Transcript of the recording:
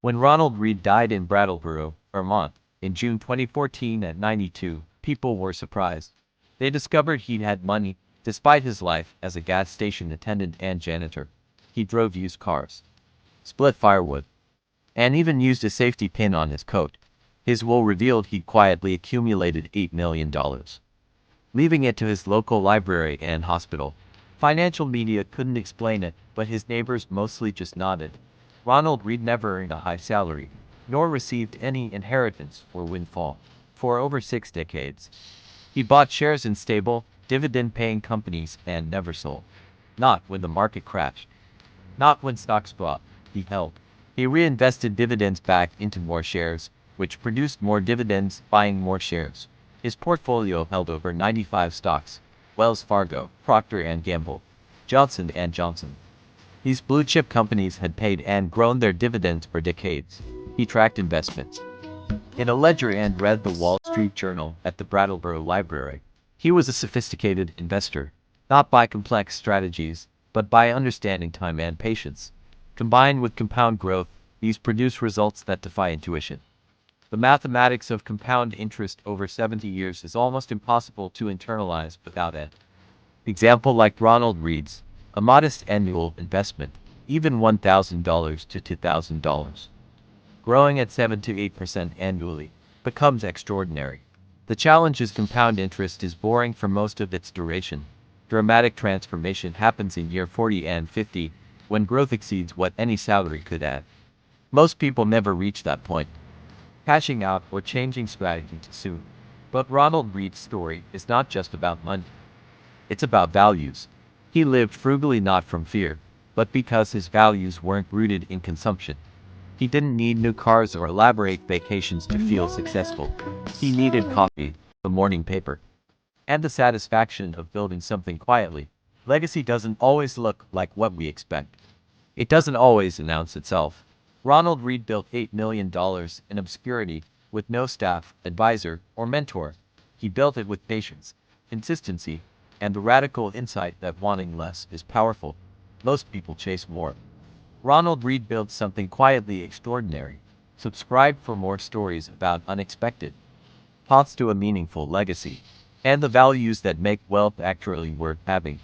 When Ronald Read died in Brattleboro, Vermont, in June 2014 at 92, people were surprised. They discovered he'd had money, despite his life as a gas station attendant and janitor. He drove used cars, split firewood, and even used a safety pin on his coat. His will revealed he'd quietly accumulated $8 million, leaving it to his local library and hospital. Financial media couldn't explain it, but his neighbors mostly just nodded. Ronald Read never earned a high salary, nor received any inheritance or windfall. For over 6 decades, he bought shares in stable, dividend-paying companies and never sold. Not when the market crashed. Not when stocks dropped. He held. He reinvested dividends back into more shares, which produced more dividends, buying more shares. His portfolio held over 95 stocks: Wells Fargo, Procter & Gamble, Johnson & Johnson. These blue-chip companies had paid and grown their dividends for decades. He tracked investments in a ledger and read the Wall Street Journal at the Brattleboro Library. He was a sophisticated investor, not by complex strategies, but by understanding time and patience. Combined with compound growth, these produce results that defy intuition. The mathematics of compound interest over 70 years is almost impossible to internalize without it. Example like Ronald Read's, a modest annual investment, even $1,000 to $2,000, growing at 7 to 8% annually, becomes extraordinary. The challenge is compound interest is boring for most of its duration. Dramatic transformation happens in year 40 and 50, when growth exceeds what any salary could add. Most people never reach that point, cashing out or changing strategy too soon. But Ronald Read's story is not just about money. It's about values. He lived frugally not from fear, but because his values weren't rooted in consumption. He didn't need new cars or elaborate vacations to feel successful. He needed coffee, the morning paper, and the satisfaction of building something quietly. Legacy doesn't always look like what we expect. It doesn't always announce itself. Ronald Read built $8 million in obscurity, with no staff, advisor, or mentor. He built it with patience, consistency, and the radical insight that wanting less is powerful. Most people chase more. Ronald Read built something quietly extraordinary. Subscribe for more stories about unexpected paths to a meaningful legacy, and the values that make wealth actually worth having.